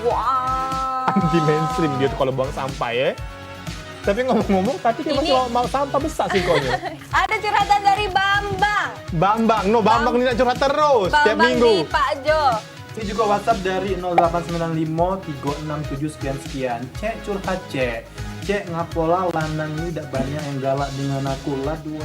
Wah. Anti mainstream dia tuh kalau buang sampah ya. Tapi ngomong-ngomong, tadi dia masih mau sampah besar sih konya. Ada curhatan dari Bambang. Bambang ini nak curhat terus tiap Bambang minggu. di Pak Jo. Ini juga WhatsApp dari 0895 367 sekian. Cek curhat cek. Cek ngapola lanang ini tidak banyak yang galak dengan aku lah dua.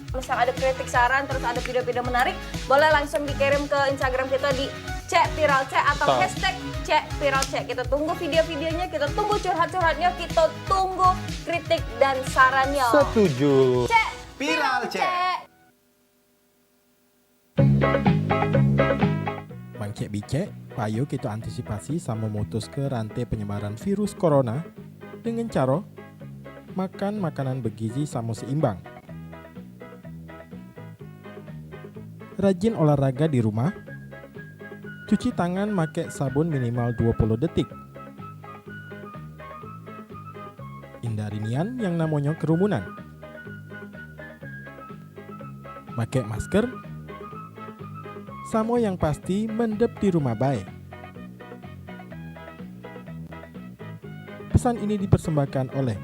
Misal ada kritik saran terus ada video-video menarik, boleh langsung dikirim ke Instagram kita di Cek Viral Cek atau hashtag Cek Viral Cek. Kita tunggu video-videonya, kita tunggu curhat-curhatnya, kita tunggu kritik dan sarannya. Setuju. Cek Viral Cek. Bang Cek Bicek, payo kita antisipasi sama memutus ke rantai penyebaran virus corona dengan cara makan makanan bergizi sama seimbang. Rajin olahraga di rumah. Cuci tangan pakai sabun minimal 20 detik. Hindari nian yang namanya kerumunan. Pakai masker. Samo yang pasti mendep di rumah baik. Pesan ini dipersembahkan oleh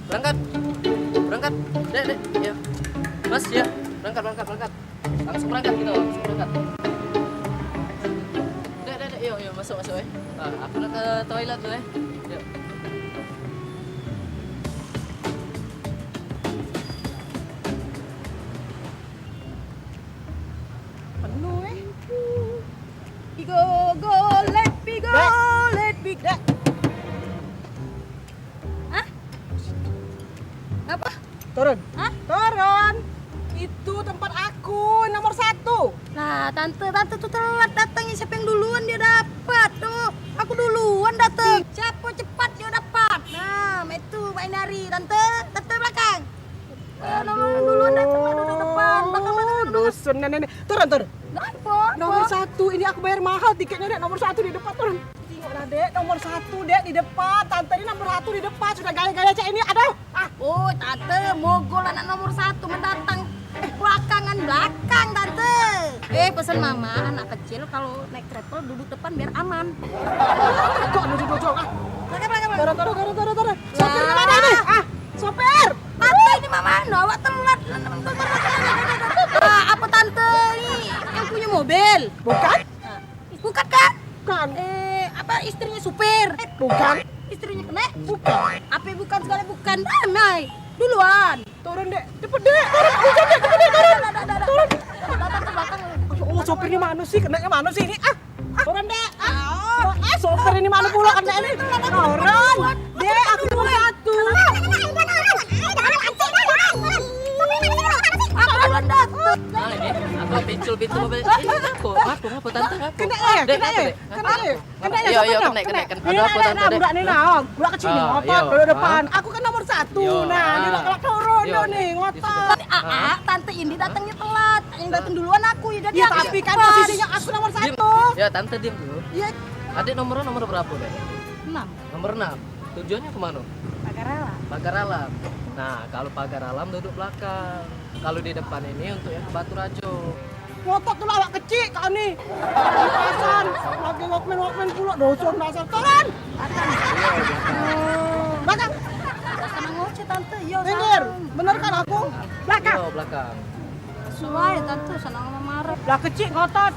Berangkat. Dek, ya. Mas, ya. Berangkat. Langsung berangkat gitu, langsung berangkat. Dek, yuk, masuk ya. Nah, aku nak ke toilet dulu ya. Yuk. Penuh let me go. Dek. Hah? Apa? Turun. Hah? Turun. Itu tempat aku nomor 1. Nah, tante tuh telat datangnya. Siapa yang duluan dia dapat tuh? Aku duluan datang. Siapa cepat dia dapat? Nah, itu Mbak Inari. Tante belakang. Duluan datang, duduk depan. Belakang. Dusun nenek. Turun. Apa? Nomor 1 ini aku bayar mahal tiketnya, Dek. Nomor 1 di depan, turun. Tengoklah, Dek. Nomor 1, Dek, di depan. Tante ini nomor 1 di depan. Sudah gaya-gaya cek ini. Aduh. Oh, tante mogol anak nomor 1 mendatang. Belakang tante. Pesan mama anak kecil kalau naik travel duduk depan biar aman. Kok duduk. Belakang. Turun. Sopirnya mana ini? Sopir. Tante ini mama awak telat. Apa tante ini yang punya mobil? Bukan? Bukan kak? Bukan. Apa istrinya supir? Bukan. Istrinya kena? Bukan. Apa bukan segala bukan? Naik duluan. Turun, Dek. Cepet, Dek. Turun, Dek. Turun. Tante belakang. Oh, sopir ini mana sih? Kenanya mana sih ini? Turun, Dek. Sopir ini mana pula kena ini? Turun. Dek, aku nomor 1. Nah, ini aku pincul mobil. Ini apa tante? Kena ya? Dek, Kena ya? Dek. Kena ya? Iya, kena. Ada apa tante, Dek? Budak nih, nah. Budak kecil nih, ngotot. Dari depan. Aku kan nomor 1. Nah, dia udah kelak turun nih, ngotot. Tante ini datangnya telat. Yang datang duluan aku ya jadi Ya, aku tapi kan cepat. posisinya aku nomor 1. Ya, tante diam dulu. Iya, Adik nomor berapa, Dek? 6. Nomor 6. Tujuannya kemana? Pagar alam. Nah, kalau pagar alam duduk belakang. Kalau di depan ini untuk yang ke Batu Rajo. Ngotot tuh awak kecil kak nih. Pasan. Lagi walkman pula. Doson dasar. Turun. Belakang. Sama ngoceh tante. Yo, Pinggir. Bener kan aku? Belakang. Iya, belakang. Suai tante senang sama marah. Lah kecil ngotot.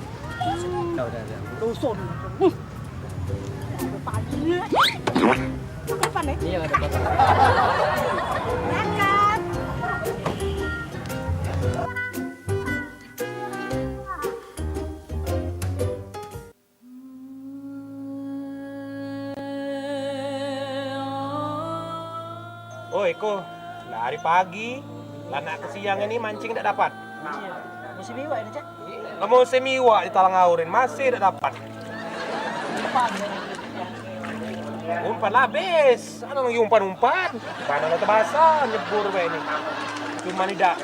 Udah. Doson. Pagi. Depan nih. Iya, ada belakang. Belakang. Oh Eko, dari pagi, anak kesiangan ini mancing tidak dapat. Musim iwa ini, Cek. Kamu semiwa di Talang Aurin masih tidak dapat. Umpan lah habis. Ada lagi umpan. Karena ada basah nyebur be ini. Cuma tidak.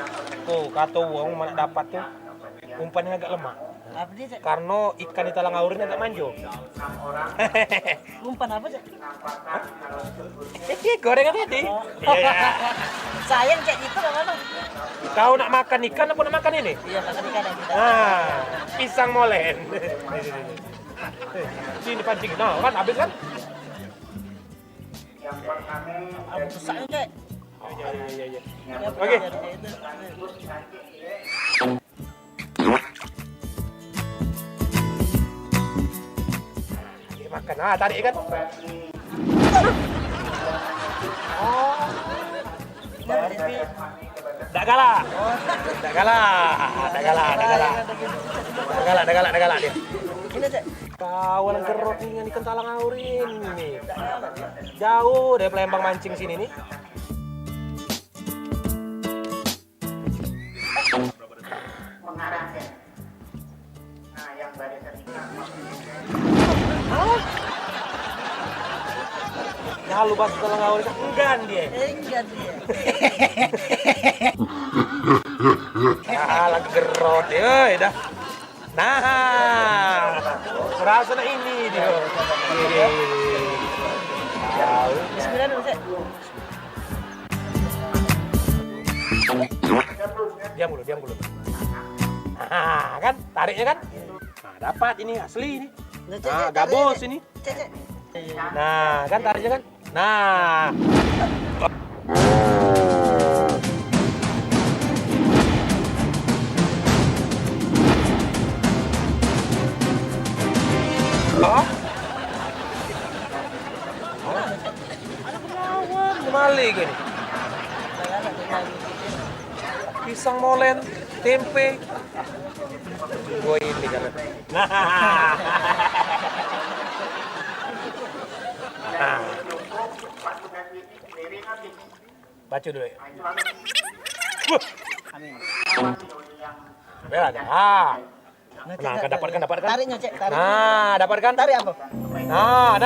Tuh kata uang mana dapat tuh. Umpannya agak lemah. Apa dia, Cek? Karena ikan di talang aurin agak manjo. Umpan apa, Cek? Gorengan tadi. Iya. Sayang, Cek, gitu lah mana? Kau nak makan ikan apa nak makan ini? Iya, makan ikan yang kita. Ah, pisang molen. Sini pancing. Nah, kan habis kan? Apa besarnya, Cek? Iya. Ya, Oke. betul, Cek, itu. Ini makan. Ah, tarik kan? Tak galak. Tak galak dia. Ini, Cek. Kawalan gerot nih ikan talang aurin nih. Jauh dari Palembang mancing sini nih. Ya lu bahas talang aurin enggan dia. Enggak dia. Lagi gerot dia, dah. Nah, merasa nak ini dia. Tahu. Bismillah dulu, Cek. Diam dulu. Nah, kan tariknya kan? Nah, dapat ini asli ini. Nah, Cek, Nah, Cek, gabus tarik, ini. Cek, Cek. Nah, kan tariknya kan? Nah. Oh? Kembali gini. Pisang molen, tempe. Gue ini kan. Nah. Baca dulu ya. Bela, nah, kan dapat kan? Tariknya, Cek, tarik. Nah, dapat kan? Tarik apa? Nah,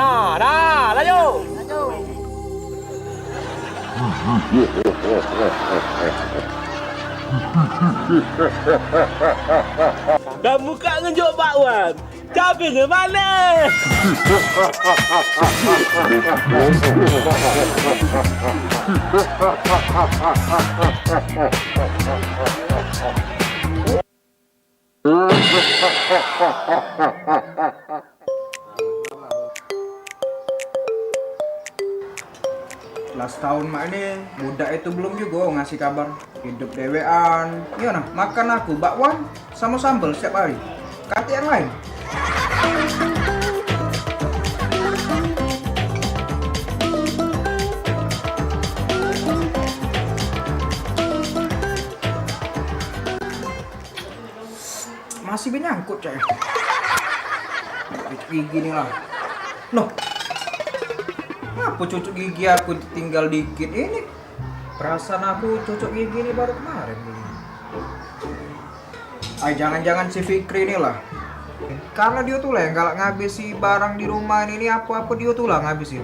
lanjut. Dah muka ngejuk Pak Wan. Cabenya mana? Last tahun mak ini budak itu belum juga ngasih kabar hidup dewean. Gimana? Makan aku bakwan sama sambal setiap hari. Kati yang lain. Masih menyangkut cah. Cucuk gigi nih lah. Loh, apa cucuk gigi aku tinggal dikit ini? Perasaan aku cucuk gigi ini baru kemarin. Ay, jangan-jangan si Fikri ini lah. Karena dia tuh lah yang galak ngabisi barang di rumah ini apa-apa dia tuh lah ngabisin.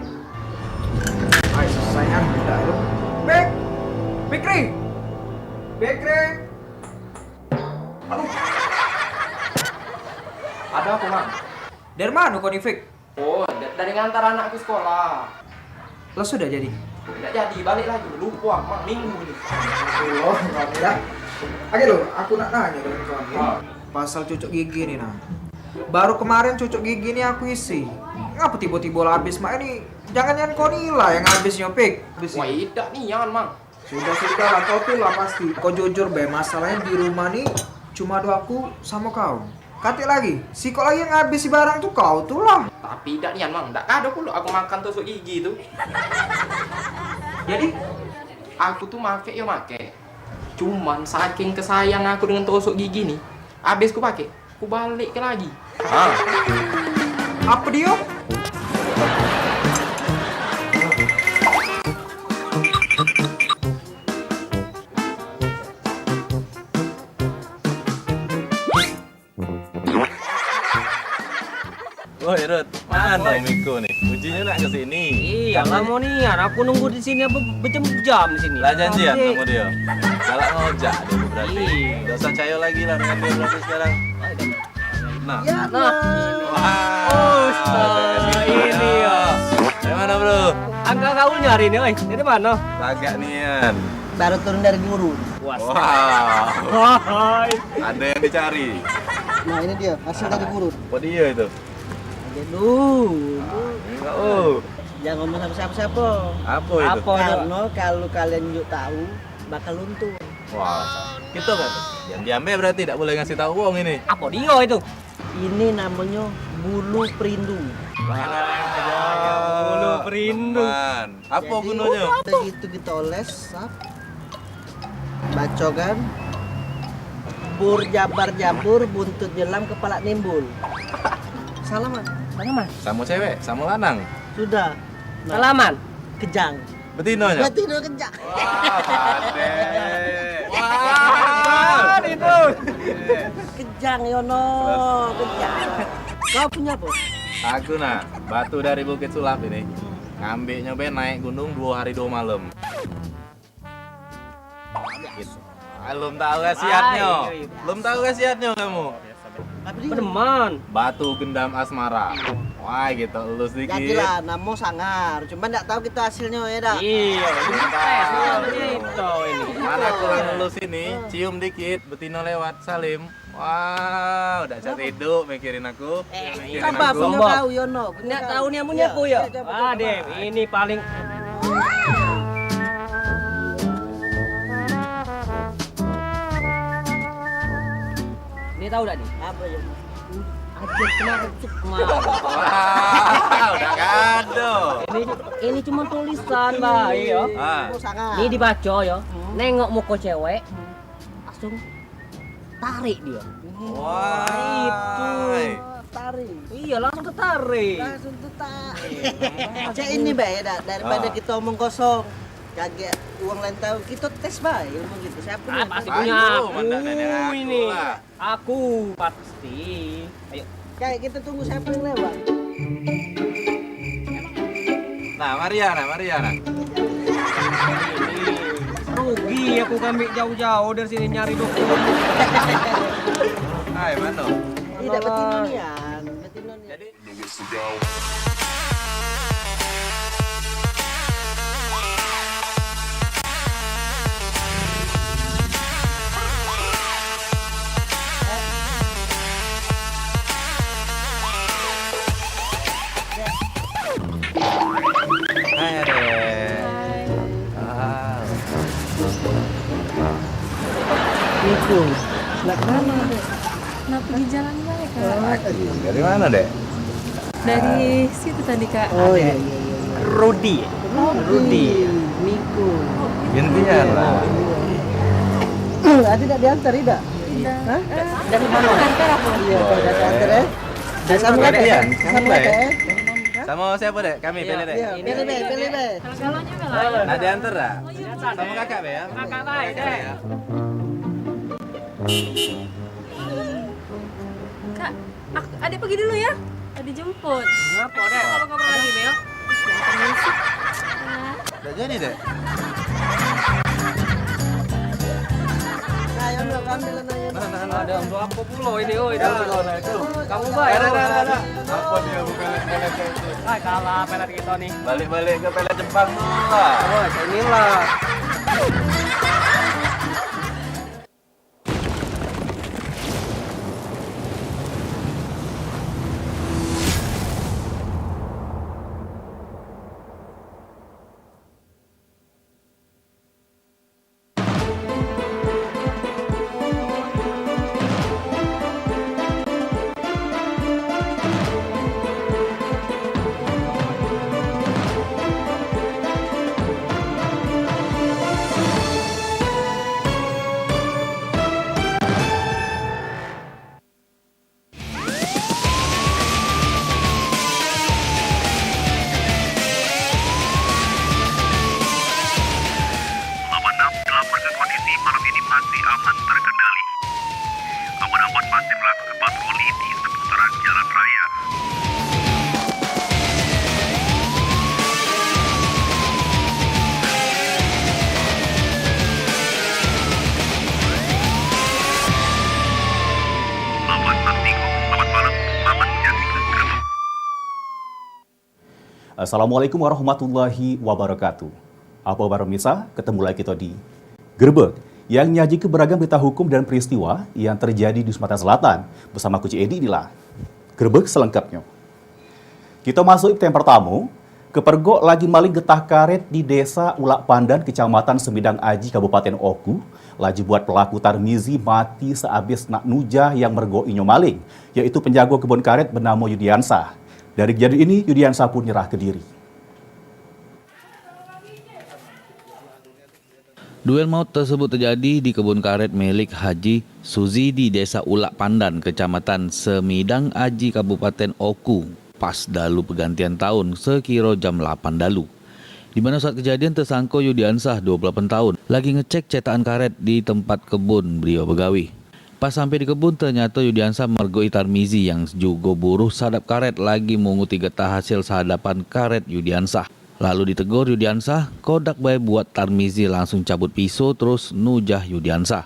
Ay, sayang beda itu. Fikri! Fikri! Aduh. Ada apa, Mang? Dari mana kau nih, Fik? Oh, dari ngantar anak ke sekolah. Lo sudah jadi? Tidak jadi, balik lagi. Lupa, mak minggu ini. Oh, ya. Oke loh, aku nak nanya dengan kau nih. Pasal cucuk gigi nih, nah. Baru kemarin cucuk gigi nih aku isi. Ngapa tiba-tiba lah habis, Mak ini? Jangan kau nih lah yang habisnya, Fik. Wah, tidak nih, jangan, Mang. Sudah lah, kau tuh lah pasti. Kau jujur, Be, masalahnya di rumah nih cuma ada aku sama kau. Kati lagi, si kok lagi yang ngabisi barang tuh kau tuh lah. Tapi tidak nih, Mang. Tidak ada pula aku makan tusuk gigi itu. Jadi, aku tuh make ya make. Cuman saking kesayang aku dengan tusuk gigi nih, habis ku pakai, ku balik ke lagi. apa dia? Woi, Rut, mana Miko nih? Ujinya nak ke sini. Iya, lama nih, aku nunggu di sini apa berjam-jam di sini. Lah janjian sama dia. Galak ngojak dia berarti. Enggak usah cayo lagi lah dengan dia berarti sekarang. Nah. Ya, Nah. Ini ya. Dari mana, Bro? Angka kau nyari nih, oi. Dari mana? Kagak nian. baru turun dari gurun. Wow. Ada yang dicari. Nah ini dia hasil dari gurun. Apa dia itu? Aja dulu. Enggak, oh. Jangan ngomong sama siapa-siapa. Apa itu? Karena kalau kalian juga tahu bakal luntur. Wah, gitu kan? Yang diambil berarti tidak boleh ngasih tahu wong ini. Apa dia itu? Ini namanya bulu perindu. Bulu perindu. Man, apa gunanya? Begitu kita oles, sap, bacokan, bur jabar jabur, buntut jelam, kepala nimbul. Salaman. Salaman. Sama cewek, sama lanang. Sudah. Salaman. Kejang. Betinonya? Betina kejang. Wah, pandai. Wah, itu. Kejang Yono, kejang. Kau punya apa? Aku nah, batu dari Bukit Sulap ini. Ngambilnya be naik gunung 2 hari 2 malam. Gitu. Belum tahu khasiatnya. Belum tahu khasiatnya kamu. Teman. Batu gendam asmara. Wah, gitu elus dikit. Jadilah, namo sangar. Cuma nggak tahu kita hasilnya ya dah. Iya, itu ini. Mana kurang elus ini, cium dikit, betina lewat, salim. Wah, udah bisa tidur mikirin aku. Mikirin Coba aku. punya tahu Yono. Nggak tahu nih punya aku ya. Ah, Dem, ini paling Ini tahu enggak nih? Apa ya? Ajar kena recuk mah. Wah, udah kado. Ini cuma tulisan, Mbak. Iya. Ah, Sangar. Ini dibaca ya. Nengok muka cewek, langsung tarik dia. wah, itu. Tarik. Iya, langsung tertarik. Langsung tetap. Cek ini Mbak ya, daripada kita omong kosong. Kaget uang lain tahu kita tes baik ngomong gitu. Siapa Ah, nih? pasti Ayo, punya mantan nenek aku aku ini. lah. Aku pasti. Ayo. Kayak kita tunggu siapa yang lewat. Nah, Mariana. Rugi aku ngambil jauh-jauh dari sini nyari dokumen. Hai, mana? Ini dapat tinonian. Jadi Hai, Adek. Ah, Itu. Nak mana deh? Nah, pergi jalan mana, Kak? dari mana, Dek? Dari situ tadi, Kak. Oh iya. Rudi. Rudi. Niku. Gantian lah. Ada tidak diantar tidak? Tidak. Hah? Dari mana? Kantor aku. Iya, kalau udah diantar ya. Sama Gantian, kakek. kamu Sama lah ya? kakek. Sama siapa, Dek? Kami, pilih, Dek. Iya, pilih be. Galaunya Mela. Nah, diantar dah. Sama kakak, Be, ya? Kakak baik, Dek. Kak, adik pergi dulu ya. Adik jemput. Ngapa, Dek? Kalau ngomong lagi, Bel. Udah jadi, Dek? Nah, yang lo ambil nanya. Ada untuk apa pula ini, oi, dah. Kamu baik. Ada. Apa dia pelet-pelet itu? Ah, kalah pelet kita nih. Balik-balik ke pelet Jepang dulu lah. Oh, inilah. Assalamualaikum warahmatullahi wabarakatuh. Apa kabar pemirsa? Ketemu lagi kita di Gerbek yang nyaji beragam berita hukum dan peristiwa yang terjadi di Sumatera Selatan. Bersama Kuci Edi inilah Gerbek selengkapnya. Kita masuk ke yang pertama. Kepergok lagi maling getah karet di Desa Ulak Pandan, Kecamatan Semidang Aji, Kabupaten Oku. Lagi buat pelaku tarmizi mati sehabis nak nujah yang mergo inyo maling, yaitu penjago kebun karet bernama Yudiansah. Dari kejadian ini, Yudiansah pun nyerah ke diri. Duel maut tersebut terjadi di kebun karet milik Haji Suzi di Desa Ulak Pandan, Kecamatan Semidang Aji, Kabupaten Oku, pas dalu pergantian tahun sekira jam 8 dalu. Di mana saat kejadian tersangka Yudiansah 28 tahun lagi ngecek cetakan karet di tempat kebun beliau begawi. Pas sampai di kebun ternyata Yudiansah mergoi tarmizi yang juga buruh sadap karet lagi menguti getah hasil sadapan karet Yudiansah. Lalu ditegur Yudiansah, kodak bae buat tarmizi langsung cabut pisau terus nujah Yudiansah.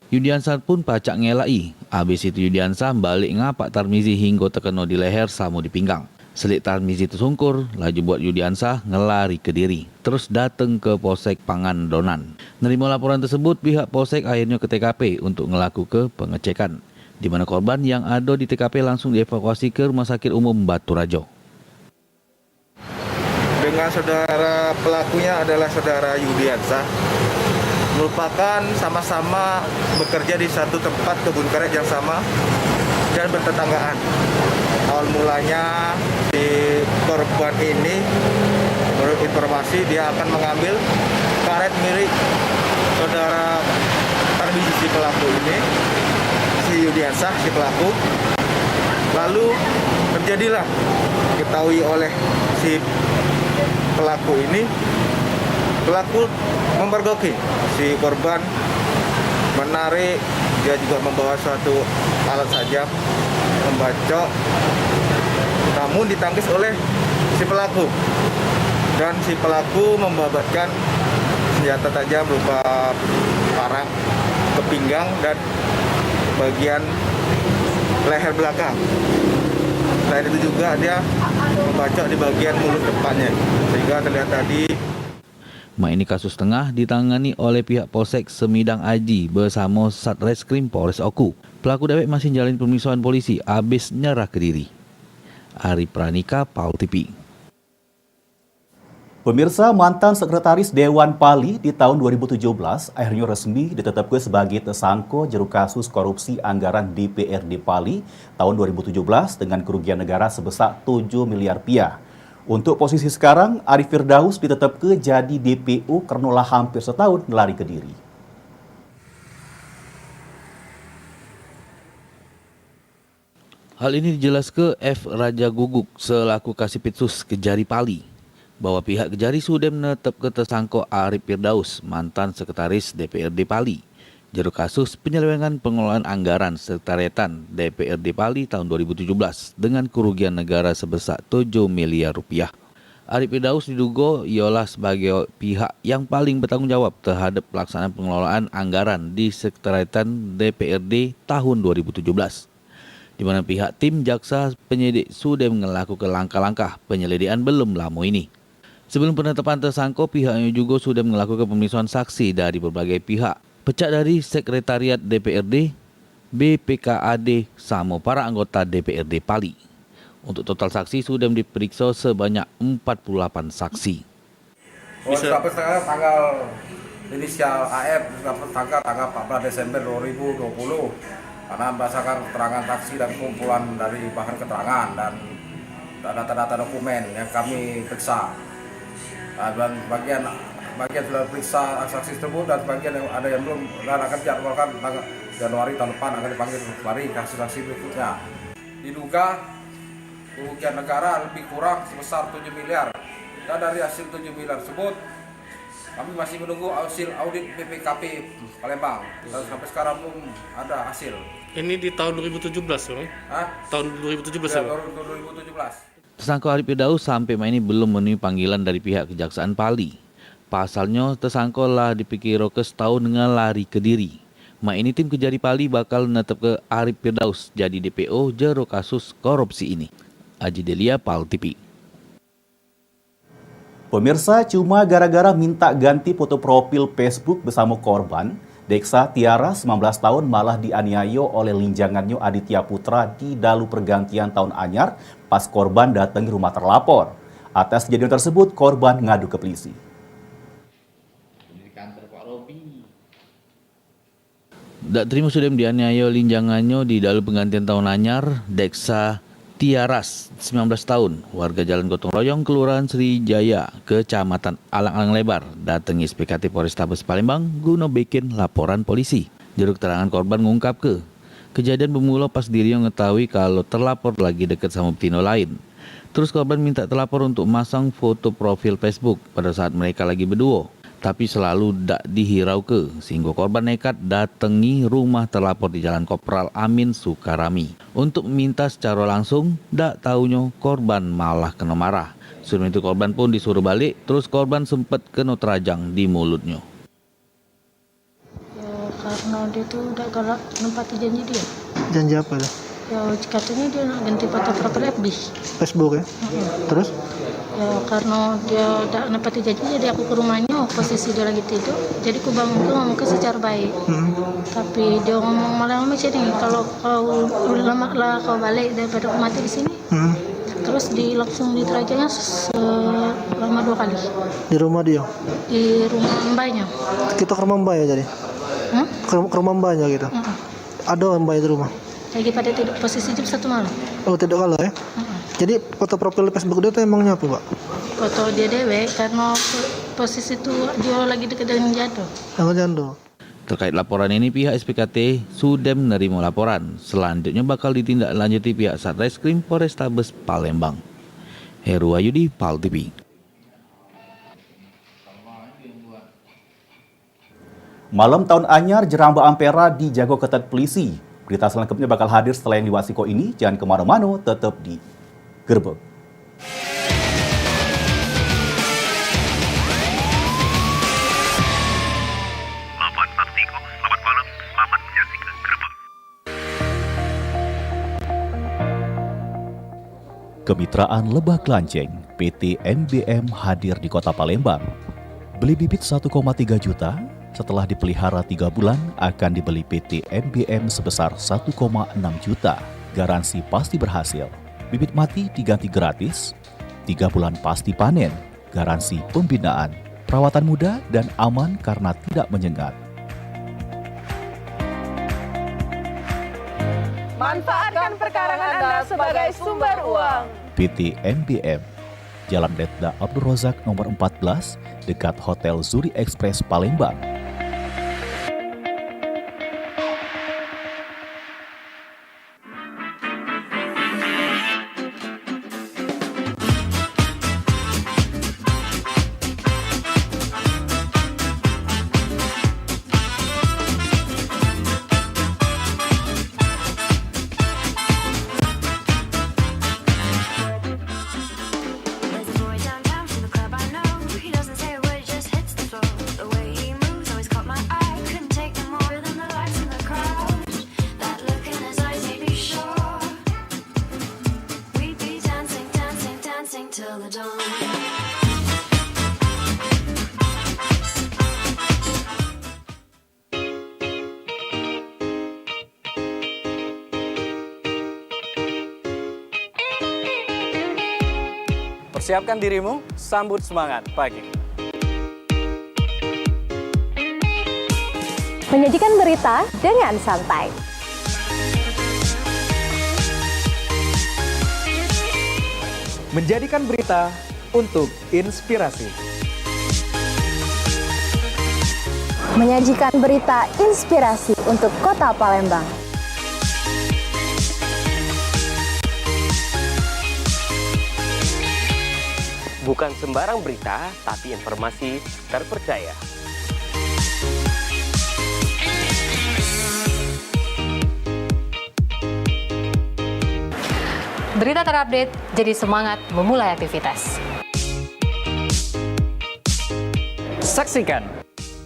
Yudiansah pun pacak ngelai. Habis itu Yudiansah balik ngapak tarmizi hingga terkena di leher sama di pinggang. Selik tarmizi tersungkur, laju buat Yudiansah ngelari ke diri. Terus datang ke Polsek Pangandonan. Nerima laporan tersebut, pihak Polsek akhirnya ke TKP untuk ngelaku ke pengecekan. Di mana korban yang ada di TKP langsung dievakuasi ke Rumah Sakit Umum Baturajo. Dengan saudara pelakunya adalah saudara Yudiansah, merupakan sama-sama bekerja di satu tempat kebun karet yang sama dan bertetanggaan. Awal mulanya si korban ini, menurut informasi dia akan mengambil karet milik saudara tarmizi si pelaku ini, si Yudiansah si pelaku. Lalu terjadilah diketahui oleh si pelaku ini, pelaku memergoki si korban, menarik, dia juga membawa suatu alat sajam, membacok, namun ditangkis oleh si pelaku. Dan si pelaku membabatkan senjata tajam berupa parang ke pinggang dan bagian leher belakang. Selain itu juga dia membacok di bagian mulut depannya, sehingga terlihat tadi. Ini kasus tengah ditangani oleh pihak Polsek Semidang Aji bersama Satreskrim Polres Oku. Pelaku dewek masih jalani pemeriksaan polisi, habis nyerah ke diri. Ari Pranika, PAL TV. Pemirsa, mantan Sekretaris Dewan Pali di tahun 2017 akhirnya resmi ditetapkan sebagai tersangka juru kasus korupsi anggaran DPRD Pali tahun 2017 dengan kerugian negara sebesar 7 miliar rupiah. Untuk posisi sekarang, Arif Firdaus ditetapkan jadi DPO karena hampir setahun lari ke diri. Hal ini dijelaskan F. Raja Guguk selaku Kasipitsus Kejari Pali bahwa pihak Kejari sudah menetapkan tersangka Arif Firdaus, mantan Sekretaris DPRD Pali, juru kasus penyelewengan pengelolaan anggaran sekretariatan DPRD Pali tahun 2017 dengan kerugian negara sebesar 7 miliar rupiah. Arif Firdaus diduga ialah sebagai pihak yang paling bertanggung jawab terhadap pelaksanaan pengelolaan anggaran di sekretariatan DPRD tahun 2017. Di mana pihak tim jaksa penyidik sudah melakukan langkah-langkah penyelidikan belum lama ini. Sebelum penetapan tersangka, pihaknya juga sudah melakukan pemeriksaan saksi dari berbagai pihak, pecah dari Sekretariat DPRD, BPKAD, sama para anggota DPRD Pali. Untuk total saksi sudah diperiksa sebanyak 48 saksi. Sampai sekarang tanggal inisial AF tanggal 14 Desember 2020 karena berdasarkan keterangan saksi dan kumpulan dari bahan keterangan dan data-data dokumen yang kami periksa. Dan bagian sudah periksa saksi tersebut dan bagian yang ada yang belum, dan akan dijadwalkan Januari tahun depan akan dipanggil kembali saksi-saksi berikutnya. Diduga kerugian negara lebih kurang sebesar 7 miliar. Dan dari hasil 7 miliar tersebut kami masih menunggu hasil audit BPKP Palembang. Dan sampai sekarang belum ada hasil. Ini di tahun 2017, Bang? Tahun 2017 ya, Bang? 2017. Tersangka Arif Firdaus sampai ini belum memenuhi panggilan dari pihak Kejaksaan Pali. Pasalnya tersangka lah dipikirkan setahun dengan lari ke diri. Ini tim Kejari Pali bakal menetap ke Arif Firdaus jadi DPO jero kasus korupsi ini. Aji Delia, PAL TV. Pemirsa, cuma gara-gara minta ganti foto profil Facebook bersama korban, Deksa Tiara, 19 tahun, malah dianiaya oleh linjangannya Aditya Putra di dalu pergantian tahun anyar pas korban datang ke rumah terlapor. Atas kejadian tersebut, korban ngadu ke polisi. Tak terima sudah dianiaya linjangannya di dalam penggantian tahun anyar, Deksa Tiaras, 19 tahun, warga Jalan Gotong Royong, Kelurahan Srijaya, Kecamatan Alang-Alang Lebar, datangi SPKT Polrestabes Palembang guna bikin laporan polisi. Juru keterangan korban mengungkap kejadian bermula pas dirinya mengetahui kalau terlapor lagi dekat sama betina lain. Terus korban minta terlapor untuk masang foto profil Facebook pada saat mereka lagi berdua. Tapi selalu tak dihirau sehingga korban nekat datangi rumah terlapor di Jalan Kopral Amin Sukarami. Untuk meminta secara langsung, tak taunya korban malah kena marah. Sebelum itu korban pun disuruh balik, terus korban sempat kena terajang di mulutnya. Ya karena dia tuh udah galak nempati janji dia. Janji apa ya? Ya katanya dia nak ganti foto profil FB. Facebook ya? Terus? Ya karena dia udah nempati janji, jadi aku ke rumahnya, posisi dia lagi tidur, jadi aku bangun, ngomong ke secara baik. Tapi dia ngomong malah macam ni, kalau kau lama lah kau balik daripada aku mati di sini. Terus langsung diterajangnya selama 2 kali. Di rumah dia? Di rumah mbaknya. Kita ke rumah mbak ya jadi? Ke rumah mbaknya gitu? Ada mbak di rumah? Lagi pada tidur, posisi jam 1 malam. Oh tidak kalah ya? Jadi foto profil Facebook dia tuh emangnya apa, Pak? Foto dia dewek karena posisi itu dia lagi dekat dengan jando. Dengan jando. Terkait laporan ini, pihak SPKT sudah menerima laporan. Selanjutnya bakal ditindaklanjuti pihak Satreskrim Polrestabes Palembang. Heru Ayudi, PAL TV. Malam tahun anyar Jeramba Ampera dijaga ketat polisi. Berita selengkapnya bakal hadir setelah yang diwasiko ini. Jangan kemana-mana, tetap di Gerbek. Selamat malam, selamat menyaksikan Gerbek. Kemitraan Lebah Klanceng, PT MBM hadir di Kota Palembang. Beli bibit 1,3 juta, setelah dipelihara 3 bulan akan dibeli PT MBM sebesar 1,6 juta. Garansi pasti berhasil. Bibit mati diganti gratis, 3 bulan pasti panen, garansi pembinaan, perawatan mudah dan aman karena tidak menyengat. Manfaatkan perkarangan Anda sebagai sumber uang. PT MBM, Jalan Letda Abdul Rozak nomor 14, dekat Hotel Zuri Express Palembang. Persiapkan dirimu, sambut semangat pagi. Menyajikan berita dengan santai. Menjadikan berita untuk inspirasi. Menyajikan berita inspirasi untuk Kota Palembang. Bukan sembarang berita, tapi informasi terpercaya. Berita terupdate, jadi semangat memulai aktivitas. Saksikan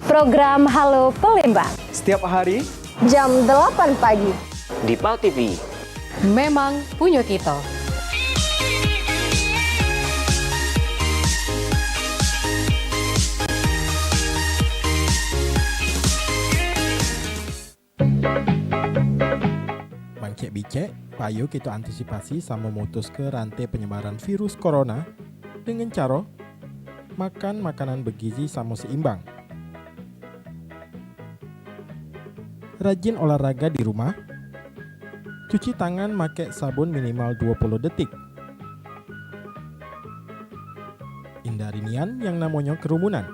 program Halo Palembang setiap hari jam 8 pagi di PAL TV. Memang punya kita. bicek, payo kita antisipasi sama memutus ke rantai penyebaran virus corona dengan cara makan makanan bergizi sama seimbang. Rajin olahraga di rumah. Cuci tangan pakai sabun minimal 20 detik. Hindari nian yang namanya kerumunan.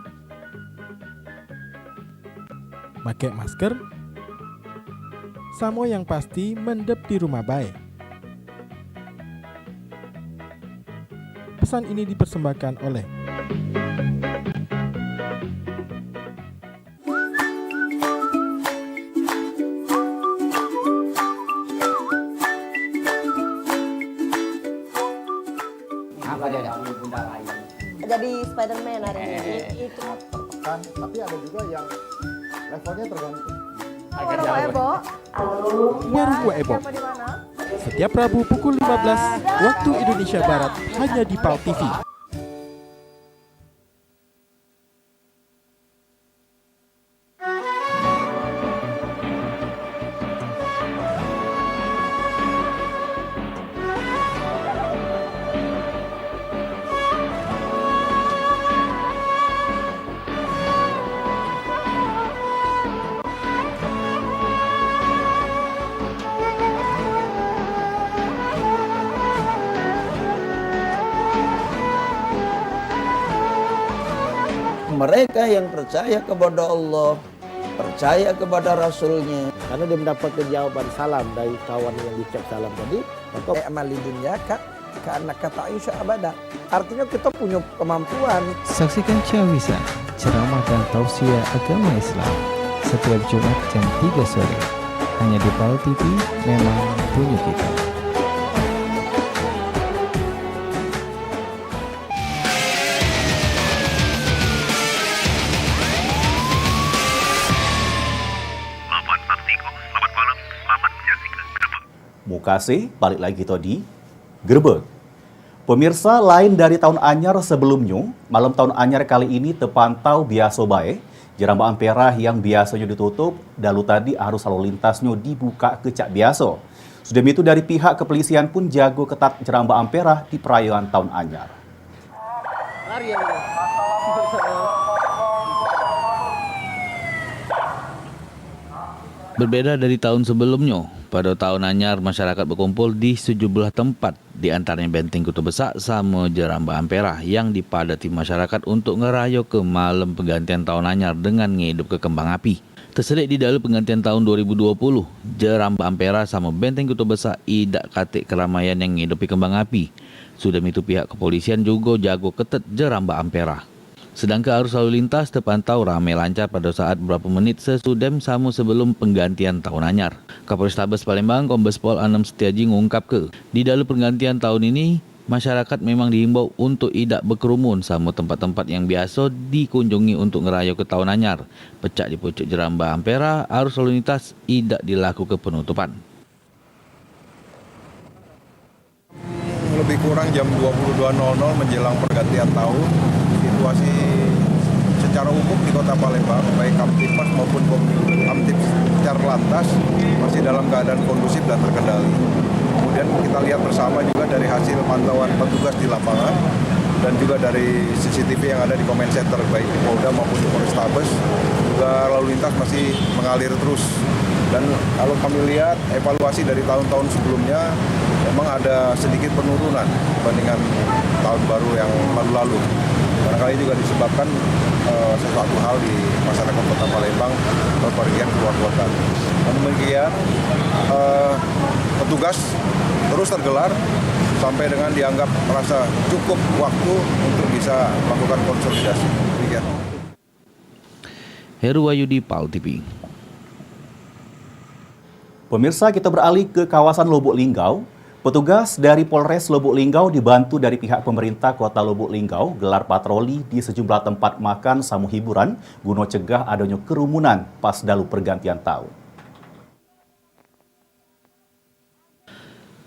Pakai masker. Sama yang pasti mendep di rumah baik. Pesan ini dipersembahkan oleh jadi Spider-Man hari ini. Itu. Tapi ada juga yang levelnya tergantung. Warung Ebo. Warung Kue Ebo. Setiap Rabu pukul 15 waktu Indonesia Barat hanya di PAL TV. Mereka yang percaya kepada Allah, percaya kepada Rasulnya, karena dia mendapatkan jawaban salam dari kawan yang dicap salam tadi, maka amal dunia karena kata Aisyah abada. Artinya kita punya kemampuan. Saksikan Ciawisa, ceramah dan tausiah agama Islam setiap Jumat jam 3 sore hanya di PAL TV. Memang punya kita. Mukase, balik lagi kita di Grebeg. Pemirsa, lain dari tahun anyar sebelumnya, malam tahun anyar kali ini terpantau biasa baik. Jeramba Ampera yang biasanya ditutup, dalu tadi arus lalu lintasnya dibuka kecak biasa. Sudah itu dari pihak kepolisian pun jago ketat Jeramba Ampera di perayaan tahun anyar. Lari ya. Berbeda dari tahun sebelumnya, pada tahun anyar masyarakat berkumpul di sejumlah tempat, di antaranya Benteng Kota Besar sama Jeramba Ampera yang dipadati masyarakat untuk ngerayo ke malam pergantian tahun anyar dengan ngehidup ke kembang api. Terselit di dalam pergantian tahun 2020, Jeramba Ampera sama Benteng Kota Besar idak katik keramaian yang ngehidupi kembang api. Sudah itu pihak kepolisian juga jago ketat Jeramba Ampera. Sedangkan arus lalu lintas terpantau ramai lancar pada saat beberapa menit sesudem sama sebelum penggantian tahun anyar. Kapolrestabes Palembang Kombes Pol Anam Setiaji mengungkap di dalam penggantian tahun ini, masyarakat memang dihimbau untuk tidak berkerumun sama tempat-tempat yang biasa dikunjungi untuk ngerayo ke tahun anyar. Pecak di pucuk Jeramba Ampera, arus lalu lintas tidak dilakukan penutupan. Lebih kurang jam 22.00 menjelang pergantian tahun, situasi secara umum di Kota Palembang, baik Kamtipmas maupun Kamtip secara lantas masih dalam keadaan kondusif dan terkendali. Kemudian kita lihat bersama juga dari hasil pantauan petugas di lapangan dan juga dari CCTV yang ada di Comment Center baik di Polda maupun di Polrestabes, juga lalu lintas masih mengalir terus. Dan kalau kami lihat evaluasi dari tahun-tahun sebelumnya, memang ada sedikit penurunan dibandingkan tahun baru yang lalu-lalu. Barangkali juga disebabkan sesuatu hal di masyarakat Kota Palembang berpergian keluar kota. Dan demikian petugas terus tergelar sampai dengan dianggap merasa cukup waktu untuk bisa melakukan konsolidasi. Demikian. Heru Wayudi, PAL TV. Pemirsa, kita beralih ke kawasan Lubuk Linggau. Petugas dari Polres Lubuk Linggau dibantu dari pihak pemerintah Kota Lubuk Linggau gelar patroli di sejumlah tempat makan sama hiburan guna cegah adanya kerumunan pas dalu pergantian tahun.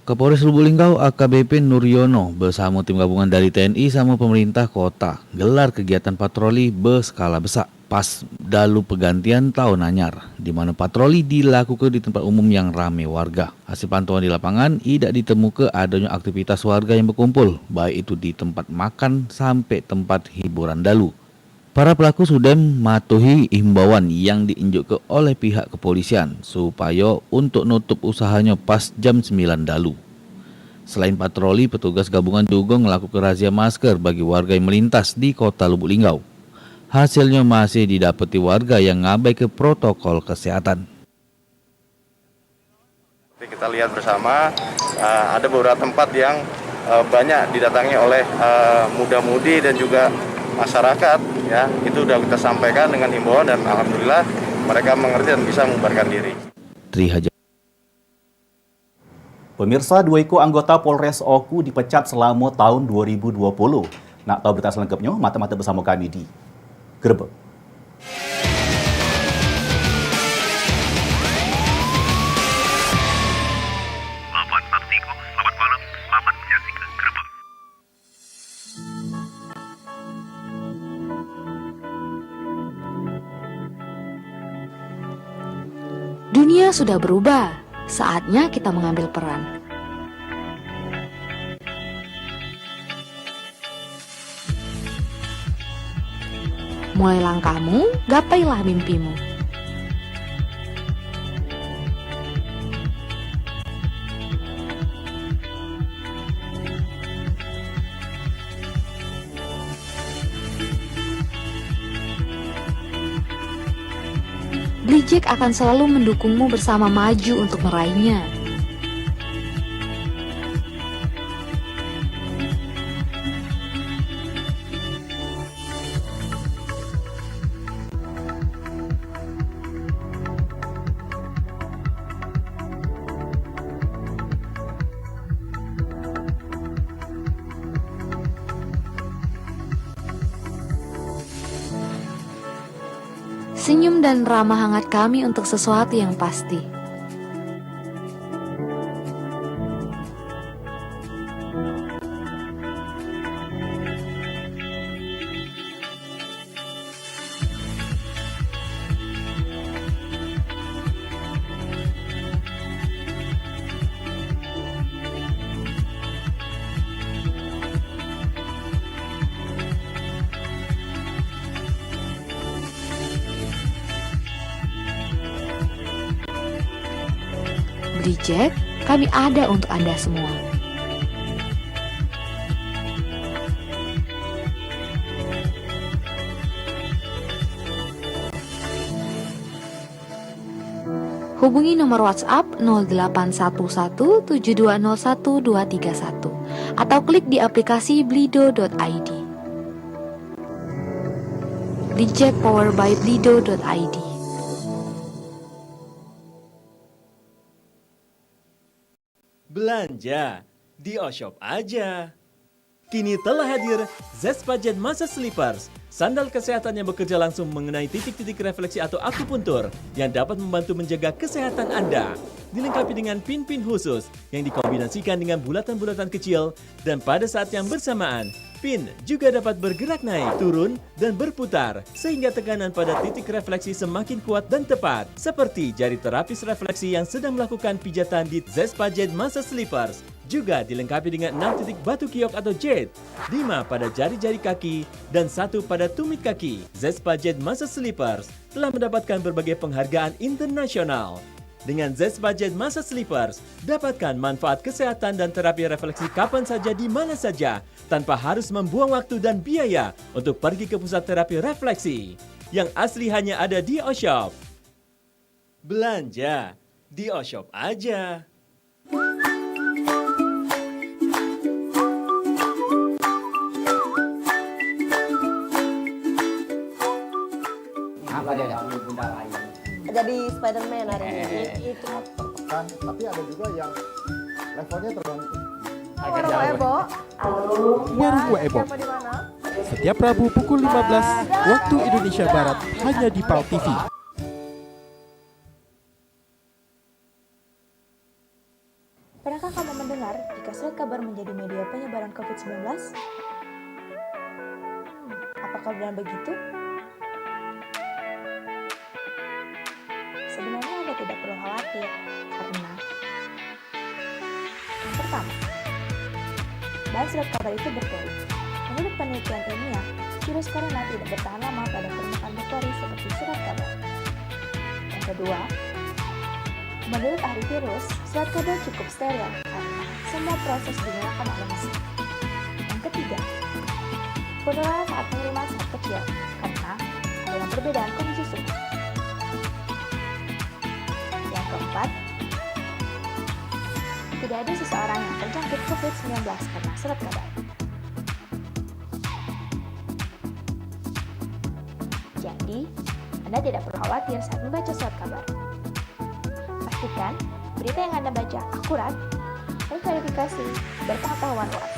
Kapolres Lubuk Linggau AKBP Nuryono bersama tim gabungan dari TNI sama pemerintah kota gelar kegiatan patroli berskala besar. pas dalu pergantian tahun anyar, di mana patroli dilakukan di tempat umum yang ramai warga. Hasil pantauan di lapangan, tidak ditemukan adanya aktivitas warga yang berkumpul, baik itu di tempat makan sampai tempat hiburan dalu. Para pelaku sudah mematuhi himbauan yang diinjukkan oleh pihak kepolisian supaya untuk nutup usahanya pas jam 9 dalu. Selain patroli, petugas gabungan juga melakukan razia masker bagi warga yang melintas di kota Lubuk Linggau. Hasilnya masih didapati warga yang ngabaikan protokol kesehatan. Kita lihat bersama ada beberapa tempat yang banyak didatangi oleh muda-mudi dan juga masyarakat. Ya, itu sudah kita sampaikan dengan himbauan dan alhamdulillah mereka mengerti dan bisa membubarkan diri. Pemirsa, 2 anggota Polres Oku dipecat selama tahun 2020. Nak tahu berita selengkapnya? Mata-mata bersama kami di Gerbek. Selamat Artiko, selamat malam, selamat menyaksikan Gerbek. Dunia sudah berubah, saatnya kita mengambil peran. Mulai langkahmu, gapailah mimpimu. Blijek akan selalu mendukungmu bersama maju untuk meraihnya. Senyum dan ramah hangat kami untuk sesuatu yang pasti. Blijek, kami ada untuk Anda semua. Hubungi nomor WhatsApp 08117201 atau klik di aplikasi blido.id. Blijek powered by blido.id. Belanja di Oshop aja. Kini telah hadir Zespajet Masa Slippers, sandal kesehatan yang bekerja langsung mengenai titik-titik refleksi atau akupuntur yang dapat membantu menjaga kesehatan Anda. Dilengkapi dengan pin-pin khusus yang dikombinasikan dengan bulatan-bulatan kecil dan pada saat yang bersamaan, pin juga dapat bergerak naik, turun, dan berputar sehingga tekanan pada titik refleksi semakin kuat dan tepat. Seperti jari terapis refleksi yang sedang melakukan pijatan di Zespajet Masa Slippers. Juga dilengkapi dengan 6 titik batu kiok atau jade, 5 pada jari-jari kaki, dan 1 pada tumit kaki. Zespajet Masa Slippers telah mendapatkan berbagai penghargaan internasional. Dengan Zespajet Masa Slippers, dapatkan manfaat kesehatan dan terapi refleksi kapan saja di mana saja, tanpa harus membuang waktu dan biaya untuk pergi ke pusat terapi refleksi. Yang asli hanya ada di Oshop. Belanja di Oshop aja. Apa dia? Jadi Spider-Man hari ini. Itu. Tertekan, tapi ada juga yang levelnya tergantung. Warung Ebo. Warung Ebo. Setiap Rabu pukul 15 waktu Indonesia Barat hanya di PAL TV. Pernahkah kamu mendengar jika surat kabar menjadi media penyebaran COVID-19? Apakah benar begitu? tidak perlu khawatir karena yang pertama, bahan surat kabar itu berpori. Menurut penelitian ilmiah, virus corona tidak bertahan lama pada permukaan berpori seperti surat kabar. Yang kedua, menurut ahli virus, surat kabar cukup steril karena semua proses dilakukan oleh mesin. Yang ketiga, penularan saat pengiriman sangat kecil karena ada yang perbedaan kondisi suhu. Yang keempat, tidak ada seseorang yang terjangkit COVID-19 karena surat kabar. Jadi, Anda tidak perlu khawatir saat membaca surat kabar. Pastikan berita yang Anda baca akurat, terverifikasi, berpengetahuan luas.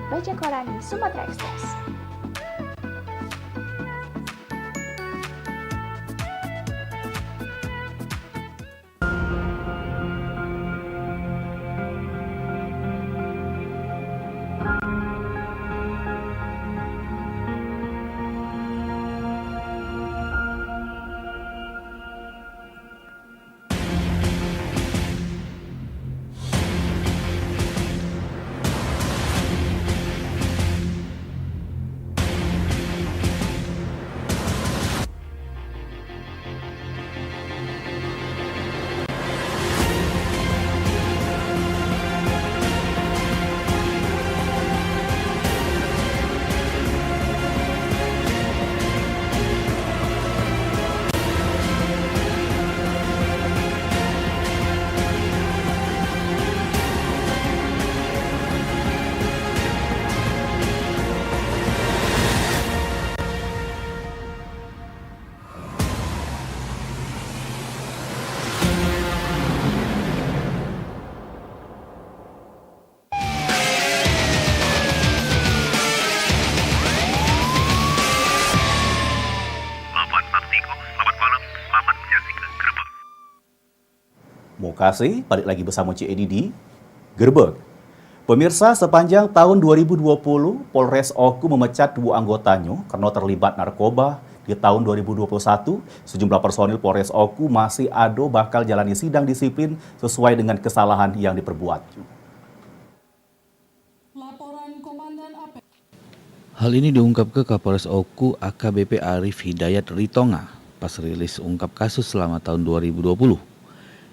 Baca koran di Sumatera Express. Kasih, balik lagi bersama Cik Edi di Gerbek. Pemirsa, sepanjang tahun 2020, Polres Oku memecat 2 anggotanya karena terlibat narkoba. Di tahun 2021, sejumlah personil Polres Oku masih bakal jalani sidang disiplin sesuai dengan kesalahan yang diperbuat. Hal ini diungkap ke Kapolres Oku AKBP Arif Hidayat Ritonga pas rilis ungkap kasus selama tahun 2020.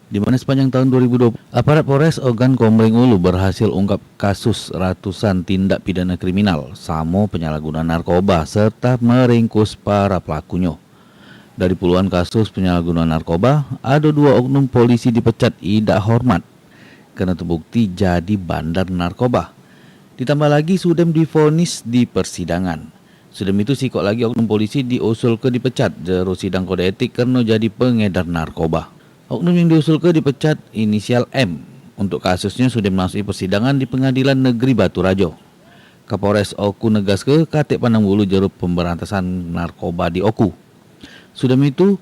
Di mana sepanjang tahun 2020, aparat Polres Ogan Komering Ulu berhasil ungkap kasus ratusan tindak pidana kriminal, samo penyalahgunaan narkoba, serta meringkus para pelakunya. Dari puluhan kasus penyalahgunaan narkoba, ada 2 oknum polisi dipecat tidak hormat karena terbukti jadi bandar narkoba. Ditambah lagi Sudem divonis di persidangan. Sudem itu sikok lagi oknum polisi diusul ke dipecat jero sidang kode etik karena jadi pengedar narkoba. Oknum yang diusul ke dipecat inisial M. Untuk kasusnya sudah memasuki persidangan di Pengadilan Negeri Baturajo. Kapolres Oku negas ke Katik Pandang Bulu jero pemberantasan narkoba di Oku. Sudah itu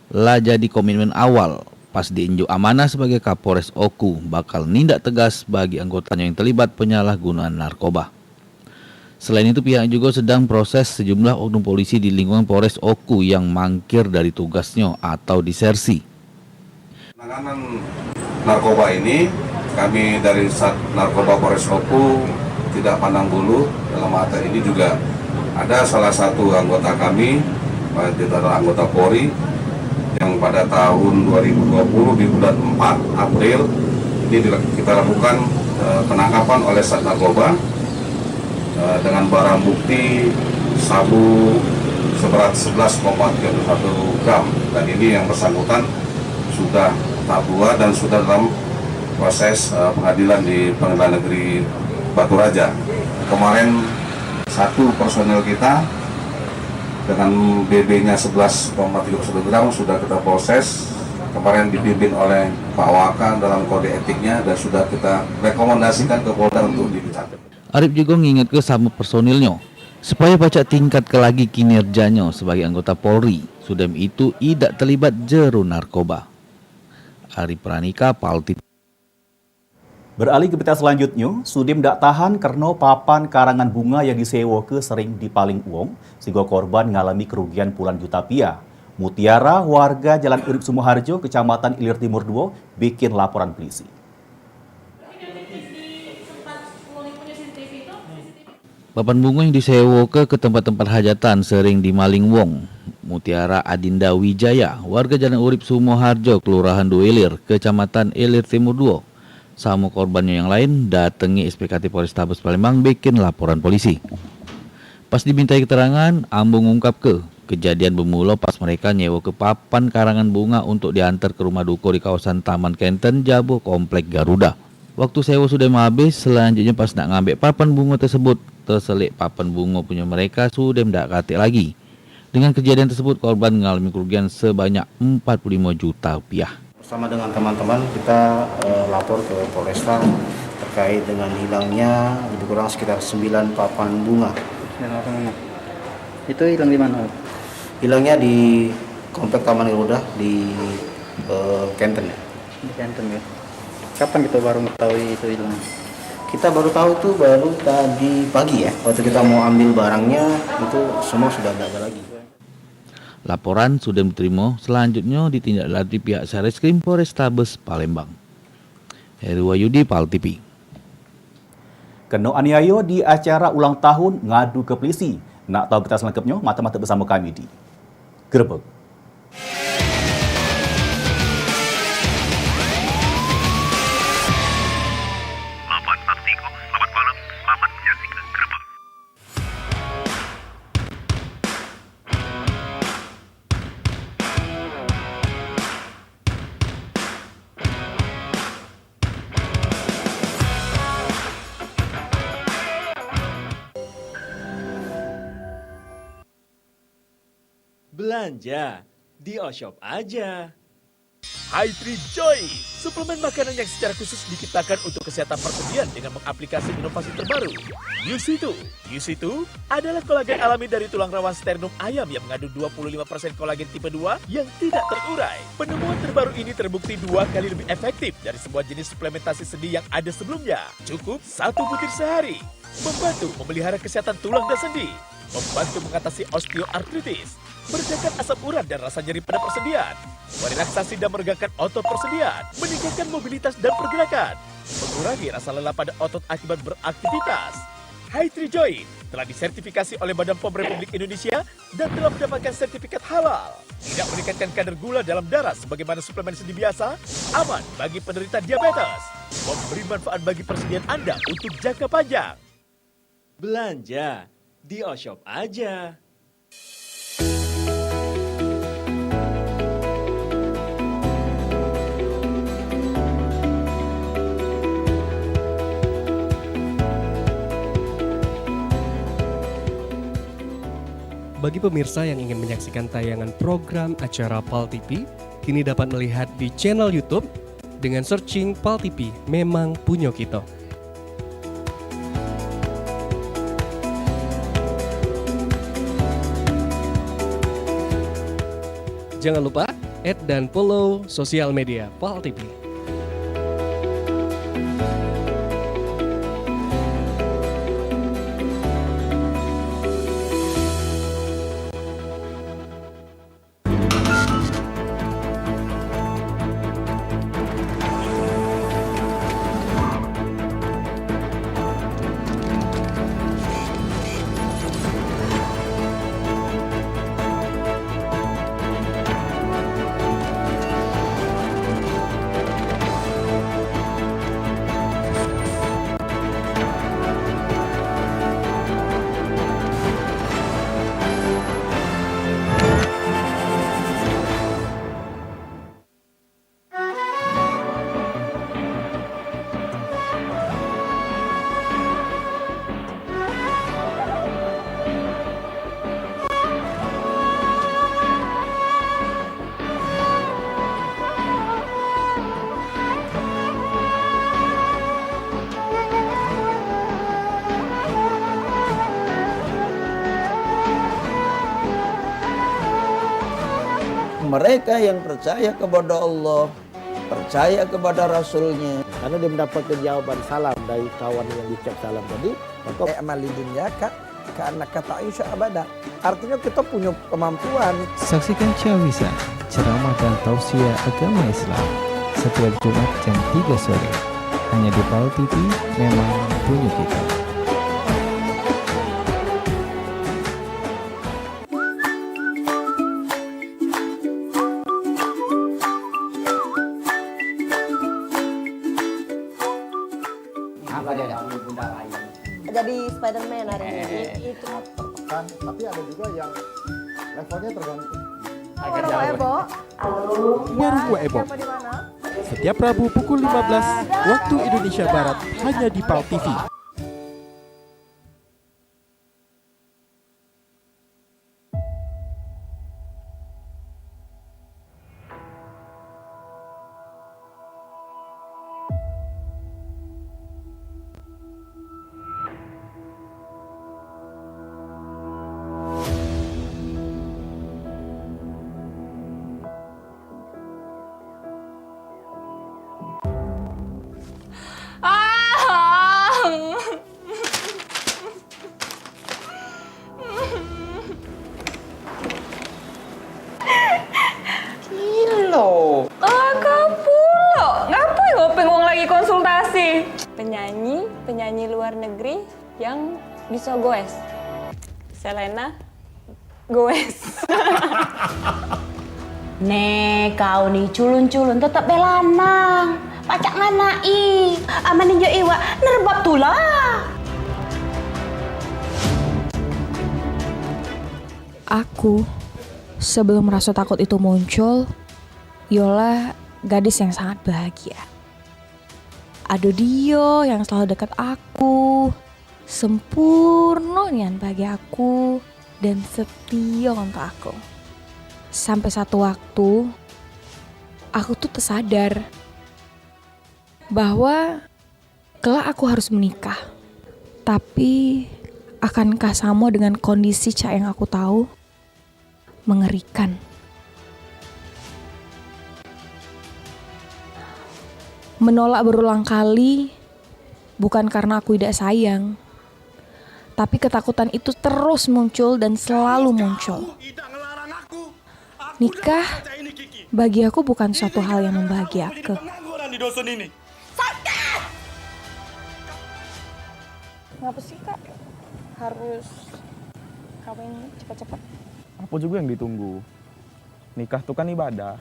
lah jadi komitmen awal pas diinjuk amanah sebagai Kapolres Oku bakal nindak tegas bagi anggotanya yang terlibat penyalahgunaan narkoba. Selain itu pihak juga sedang proses sejumlah oknum polisi di lingkungan Polres Oku yang mangkir dari tugasnya atau disersi. Penanganan narkoba ini kami dari Sat Narkoba Polres Oku tidak pandang bulu. Dalam hal ini juga ada salah satu anggota kami, adalah anggota Polri yang pada tahun 2020 di bulan 4 April ini kita lakukan penangkapan oleh Sat Narkoba dengan barang bukti sabu seberat 11,31 gram, dan ini yang bersangkutan sudah tahap 2 dan sudah dalam proses pengadilan di Pengadilan Negeri Baturaja. Kemarin 1 personel kita dengan BB-nya 11,31 gram sudah kita proses. Kemarin dipimpin oleh Pak Waka dalam kode etiknya dan sudah kita rekomendasikan ke Polda untuk dipecat. Arif juga mengingat ke sama personilnya supaya baca tingkat ke lagi kinerjanya sebagai anggota Polri. Sudem itu tidak terlibat jero narkoba. Arif Pranika, PAL TV. Beralih ke berita selanjutnya, Sudem tak tahan karena papan karangan bunga yang disewa ke sering dipaling uang, sehingga korban mengalami kerugian puluhan juta rupiah. Mutiara, warga Jalan Urip Sumoharjo, Kecamatan Ilir Timur 2, bikin laporan polisi. Papan bunga yang disewa ke tempat-tempat hajatan sering dimaling wong. Mutiara Adinda Wijaya, warga Jalan Urip Sumoharjo, Kelurahan Duilir, Kecamatan Ilir Timur 2, sama korbannya yang lain datangi SPKT Polrestabes Palembang bikin laporan polisi. Pas dimintai keterangan, Ambung ungkap kejadian bermula pas mereka nyewa ke papan karangan bunga untuk diantar ke rumah duko di kawasan Taman Kenten, Jabo, Komplek Garuda. Waktu sewa sudah habis, selanjutnya pas nak ngambil papan bunga tersebut, terselik papan bunga punya mereka sudah tidak katik lagi. Dengan kejadian tersebut, korban mengalami kerugian sebanyak 45 juta rupiah. Bersama dengan teman-teman kita lapor ke Polresta terkait dengan hilangnya lebih kurang sekitar 9 papan bunga. Itu hilang di mana? Hilangnya di Komplek Taman Garuda di Kenten ya. Di Kenten ya. Kapan kita baru mengetahui itu hilang? Kita baru tahu itu baru tadi pagi ya. Waktu kita mau ambil barangnya itu semua sudah tidak ada lagi. Laporan sudah diterima, selanjutnya ditindaklanjuti pihak Satreskrim Polrestabes Palembang. Heru Wahyudi, PAL TV. Kena aniaya di acara ulang tahun ngadu ke polisi. Nak tahu kita selengkapnya? Mata-mata bersama kami di Gerbek. Selamat malam, selamat menyaksikan Gerbek. Belanja di Oshop aja. Hi3 Joy, suplemen makanan yang secara khusus diciptakan untuk kesehatan persendian dengan mengaplikasi inovasi terbaru. UC2 adalah kolagen alami dari tulang rawan sternum ayam yang mengandung 25% kolagen tipe 2 yang tidak terurai. Penemuan terbaru ini terbukti 2 kali lebih efektif dari semua jenis suplementasi sendi yang ada sebelumnya. Cukup 1 butir sehari, membantu memelihara kesehatan tulang dan sendi, membantu mengatasi osteoartritis, meredakan asam urat dan rasa nyeri pada persendian, merelaksasi dan meregangkan otot persendian, meningkatkan mobilitas dan pergerakan, mengurangi rasa lelah pada otot akibat beraktivitas. Hi3 Joy telah disertifikasi oleh Badan POM Republik Indonesia dan telah mendapatkan sertifikat halal. Tidak meningkatkan kadar gula dalam darah sebagaimana suplemen sendi biasa, aman bagi penderita diabetes, memberi manfaat bagi persendian Anda untuk jangka panjang. Belanja di Oshop aja. Bagi pemirsa yang ingin menyaksikan tayangan program acara PAL TV, kini dapat melihat di channel YouTube dengan searching PAL TV, memang punya kita. Jangan lupa add dan follow sosial media PAL TV. Mereka yang percaya kepada Allah, percaya kepada Rasulnya. Karena dia mendapatkan jawaban salam dari kawan yang dicek salam tadi, maka amal dunyaka Karena kata Aisyah abada. Artinya kita punya kemampuan. Saksikan Syawisa, ceramah dan tausiah agama Islam setiap Jumat jam 3 sore. Hanya di PAL TV, memang punya kita. Jadi Spider-Man hari ini. Itu Kan, tapi ada juga yang levelnya tergantung. Warung Ebo. Halo. Warung Bu Ebo. Siapa di mana? Setiap Rabu pukul 15 waktu Indonesia Barat hanya di PAL TV. Kilo. Kapulo. Ngapain ngopeng wong lagi konsultasi? Penyanyi luar negeri yang bisa goes. Selena goes. Nek kau nih culun-culun tetap belanang. Pacak nganai. Aman ninjo iwa nerbab tulah. Aku, sebelum rasa takut itu muncul, Yola gadis yang sangat bahagia. Ada Dio yang selalu dekat aku, sempurna nian bagi aku, dan setia untuk aku. Sampai satu waktu, aku tuh tersadar bahwa kelak aku harus menikah. Tapi, akankah sama dengan kondisi Cak yang aku tahu? Mengerikan. Menolak berulang kali bukan karena aku tidak sayang, tapi ketakutan itu terus muncul dan selalu muncul. Nikah bagi aku bukan suatu hal yang membahagiakan. Ngapa sih Kak? Harus kawin cepat-cepat? Apa juga yang ditunggu? Nikah tuh kan ibadah.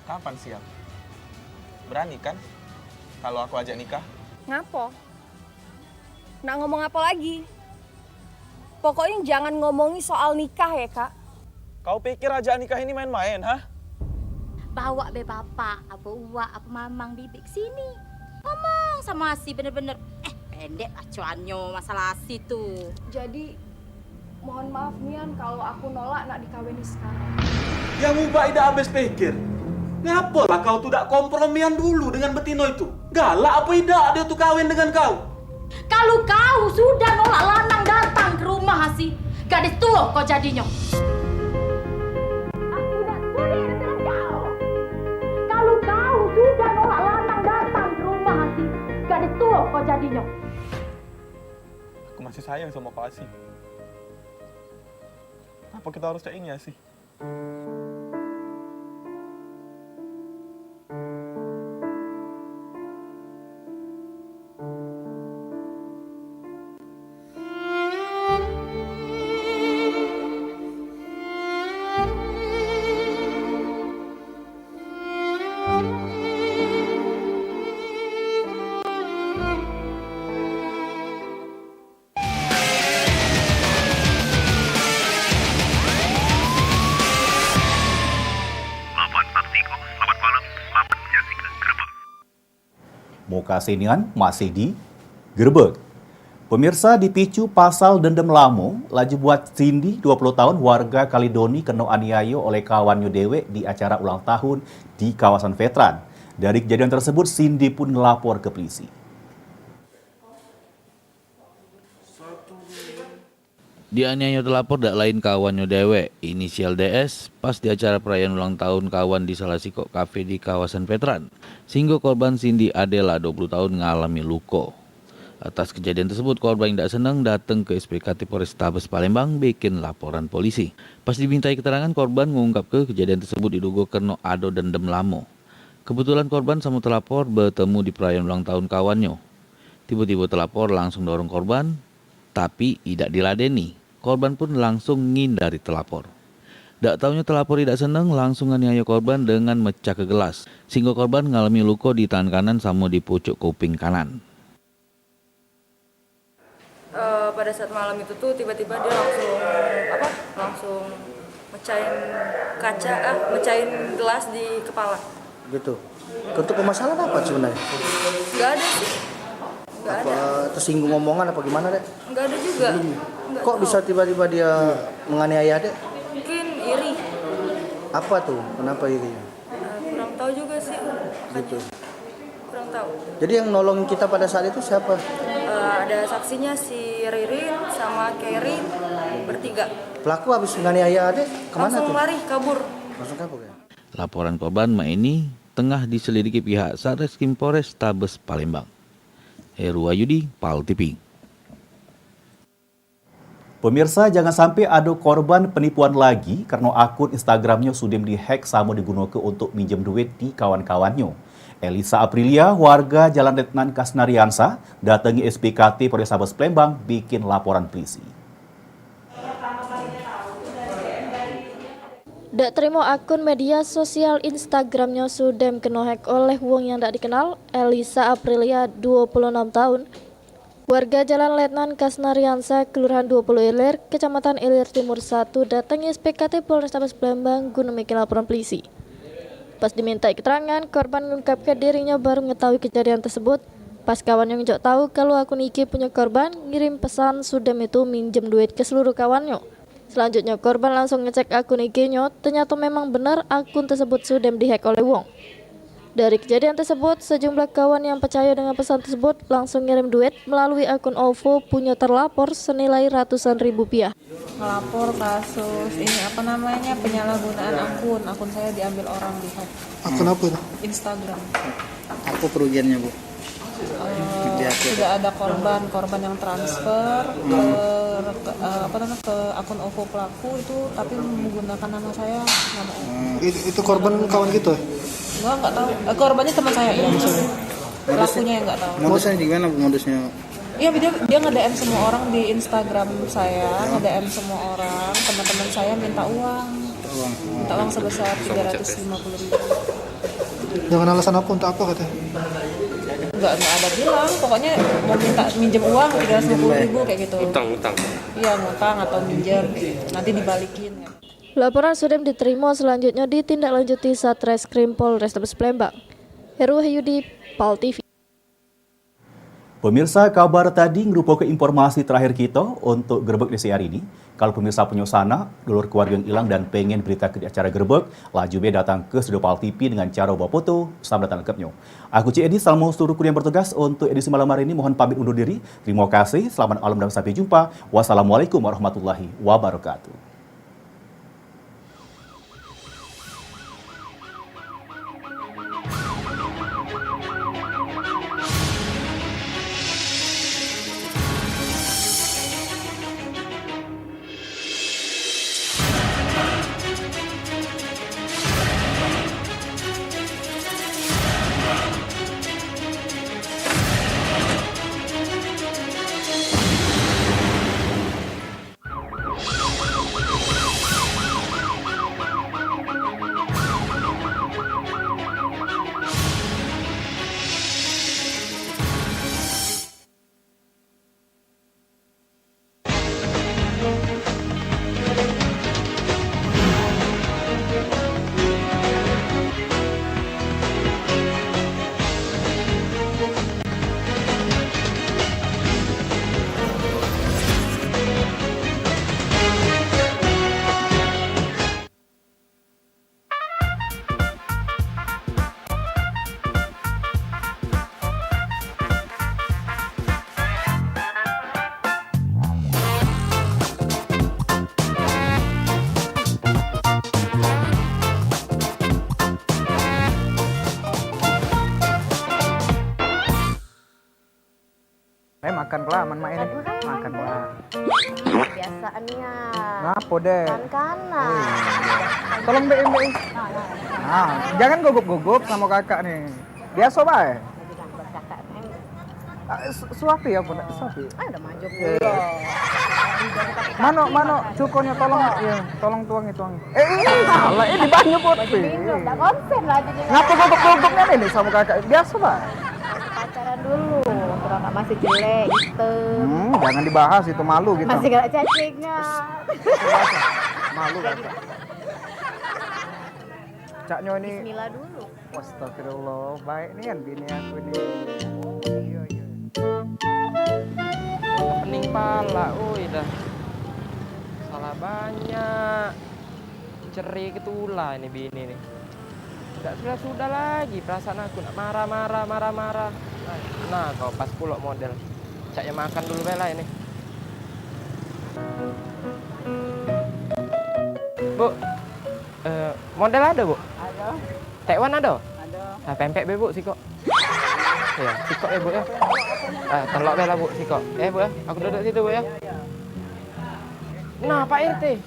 Kapan siap? Berani kan? Kalau aku ajak nikah? Ngapo? Nak ngomong apa lagi? Pokoknya jangan ngomongi soal nikah ya Kak. Kau pikir ajak nikah ini main-main, hah? Bawa be bapak, apa uak, apa mamang bibik sini. Ngomong sama si bener-bener. Pendek acuannya masalah si tuh. Jadi mohon maaf Nian kalau aku nolak nak dikawini sekarang. Yang ubah ida habis pikir. Ngapa lah kau tuh tak kompromian dulu dengan betino itu? Galak apa tidak dia tuh kawin dengan kau? Kalau kau sudah nolak lanang datang ke rumah sih, gadis tua kau jadinya. Aku dah sudi dengan kau. Kalau kau sudah nolak lanang datang ke rumah sih, gadis tua kau jadinya. Aku masih sayang sama kau Asih. Apa kita harus kayak ini Asih? Kasenian masih di Gerebek. Pemirsa, dipicu pasal dendam lamo, laju buat Cindy 20 tahun warga Kalidoni kena aniaya oleh kawannya dewek di acara ulang tahun di kawasan Veteran. Dari kejadian tersebut, Cindy pun melapor ke polisi. Dianiaya terlapor dak lain kawannya dewek, inisial DS, pas di acara perayaan ulang tahun kawan di salah sikok kafe di kawasan Veteran. Sehingga korban Cindy Adela 20 tahun ngalami luka. Atas kejadian tersebut, korban yang tidak senang datang ke SPKT Polrestabes Palembang bikin laporan polisi. Pas dimintai keterangan, korban mengungkap kejadian tersebut diduga karena ado dendam lamo. Kebetulan korban sama telapor bertemu di perayaan ulang tahun kawannya. Tiba-tiba telapor langsung dorong korban, tapi tidak diladeni. Korban pun langsung ngindari telapor. Tak taunya telapor tidak senang langsung nganiaya korban dengan mecah ke gelas, sehingga korban mengalami luka di tangan kanan sama di pucuk kuping kanan. Pada saat malam itu tuh tiba-tiba dia langsung mecahin gelas di kepala. Gitu. Untuk permasalahan apa sebenarnya? Nggak ada sih. Nggak ada. Tersinggung omongan apa gimana, Dek? Nggak ada juga. Kok bisa tiba-tiba dia menganiaya, Dek? Mungkin iri. Apa tuh? Kenapa iri? Kurang tahu juga sih. Gitu. Kurang tahu. Jadi yang nolongin kita pada saat itu siapa? Ada saksinya si Ririn sama Kerry bertiga. Pelaku habis menganiaya Ade kemana langsung tuh? lari kabur. Langsung kabur ya? Laporan korban ini tengah diselidiki pihak Satreskrim Polrestabes Palembang. Heru Wahyudi, PAL TV. Pemirsa, jangan sampai ada korban penipuan lagi karena akun Instagramnya sudah dihack sama digunakan untuk minjem duit di kawan-kawannya. Elisa Aprilia, warga Jalan Letnan Kasnariansa, datangi SPKT Polrestabes Palembang bikin laporan polisi. Dak terima akun media sosial Instagramnya sudah kena hack oleh wong yang tak dikenal. Elisa Aprilia, 26 tahun, warga Jalan Letnan Kasnariansa, Kelurahan 20 Ilir, Kecamatan Ilir Timur 1, datangi SPKT Polrestabes Palembang guna bikin laporan polisi. Pas diminta keterangan, korban mengungkapkan dirinya baru mengetahui kejadian tersebut. Pas kawan yang jauh tahu kalau akun IG punya korban, ngirim pesan Sudem itu minjem duit ke seluruh kawannya. Selanjutnya korban langsung ngecek akun IG-nya, ternyata memang benar akun tersebut Sudem dihack oleh wong. Dari kejadian tersebut, sejumlah kawan yang percaya dengan pesan tersebut langsung ngirim duit melalui akun OVO punya terlapor senilai ratusan ribu rupiah. Ngelapor kasus ini penyalahgunaan akun saya diambil orang di hack. Akun apa tuh? Instagram. Apa kerugiannya, Bu? Sudah ada korban yang transfer ke akun OVO pelaku itu, tapi menggunakan nama saya, nama Itu korban kawan gitu? Nggak tahu. Korbannya teman saya ya. Pelakunya yang nggak tahu. Modusnya gimana, Bu, modusnya? Iya, dia nge-DM semua orang di Instagram saya, nge-DM semua orang, teman-teman saya minta uang sebesar 350.000. Dengan alasan apa, untuk apa katanya? Nggak ada bilang, pokoknya mau minta minjem uang 350.000 kayak gitu. Utang. Iya, ngutang atau minjem, nanti dibalikin. Laporan Sudem diterima, selanjutnya ditindaklanjuti Satreskrim Polrestabes Palembang. Heru Wahyudi, PAL TV. Pemirsa, kabar tadi merupakan informasi terakhir kita untuk Gerbek di hari ini. Kalau pemirsa punya sana, dulur keluarga yang hilang dan pengen berita ke acara Gerbek, laju datang ke studio PAL TV dengan cara bawa foto, sama datang lengkapnya. Aku Cik Edi, salam seluruh kru yang bertugas untuk edisi malam hari ini. Mohon pamit undur diri. Terima kasih, selamat malam dan sampai jumpa. Wassalamualaikum warahmatullahi wabarakatuh. makan kelaman mak ini. Makan lah. Biasaannya. Ngapa deh? Kan-kanan. Tolong BM. Nah, jangan gugup-gugup sama kakak nih. Biasa bae. Suapi ya bunda, suapi. Udah maju dulu. Mano, cukonya tolong, ya, tolong tuangi. Salah, ini banyak pot. Udah konsen lah jadi. Ngapa gugup-gugupnya nih sama kakak? Biasa bae. Pacaran dulu, kalau nggak masih jelek gitu. Jangan dibahas itu malu gitu. Masih gak cacingan. Malu kakak. Caknya ini. Bismillah dulu. Astagfirullah, baik nih kan bini aku ini. Iya. Pening pala, dah. Salah banyak. Ceri ketula ini bini nih. Sudah lagi perasaan aku nak marah. Nah, kau pas pulok model. Caknya makan dulu bela ini. Bu, model ada bu? Ada. Tekwan ada? Ada. Pempek be bu siko. Ya, siko ya bu ya. Telok bela bu siko. Bu ya, aku duduk situ bu ya. Nah Pak RT,